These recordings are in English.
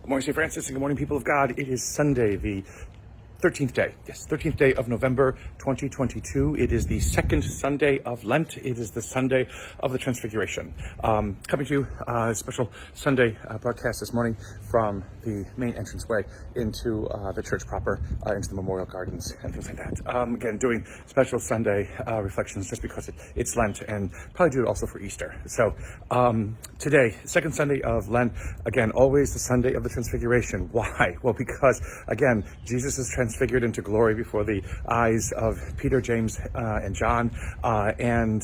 Good morning, St. Francis, and good morning, people of God. It is Sunday, the 13th day. Yes, 13th day of November 2022. It is the second Sunday of Lent. It is the Sunday of the Transfiguration. Coming to you, a special Sunday broadcast this morning from the main entranceway into the church proper, into the memorial gardens and things like that. Again, doing special Sunday reflections just because it's Lent, and probably do it also for Easter. So today, second Sunday of Lent, again, always the Sunday of the Transfiguration. Why? Well, because, again, Jesus is transfigured into glory before the eyes of Peter, James, and John, and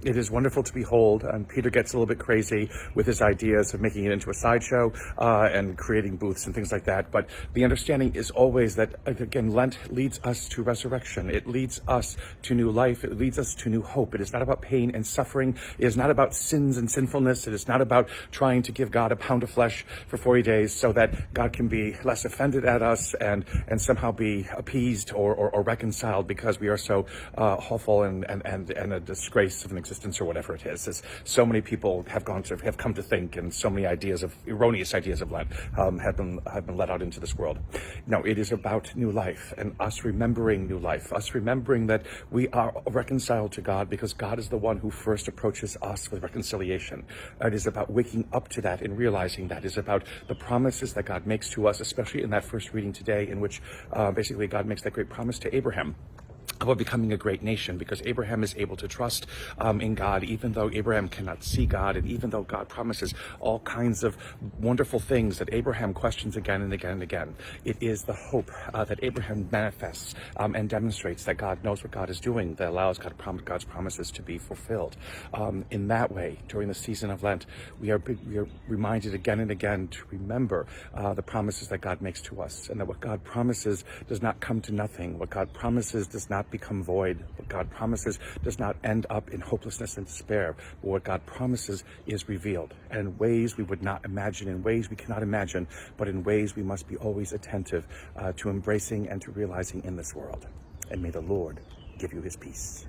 it is wonderful to behold. And Peter gets a little bit crazy with his ideas of making it into a sideshow and creating booths and things like that. But the understanding is always that, again, Lent leads us to resurrection. It leads us to new life. It leads us to new hope. It is not about pain and suffering. It is not about sins and sinfulness. It is not about trying to give God a pound of flesh for 40 days so that God can be less offended at us and somehow be appeased or reconciled because we are so awful and a disgrace of an existence or whatever it is. As so many people have come to think, and so many erroneous ideas of Lent have been let out into this world. No, it is about new life and us remembering new life, us remembering that we are reconciled to God because God is the one who first approaches us with reconciliation. It is about waking up to that and realizing that. It is about the promises that God makes to us, especially in that first reading today, in which basically God makes that great promise to Abraham about becoming a great nation, because Abraham is able to trust in God, even though Abraham cannot see God, and even though God promises all kinds of wonderful things that Abraham questions again and again and again. It is the hope that Abraham manifests and demonstrates that God knows what God is doing, that allows God's promises to be fulfilled. In that way, during the season of Lent, we are reminded again and again to remember the promises that God makes to us, and that what God promises does not come to nothing. What God promises does not become void. What God promises does not end up in hopelessness and despair. But what God promises is revealed, and in ways we would not imagine, in ways we cannot imagine, but in ways we must be always attentive to embracing and to realizing in this world. And may the Lord give you his peace.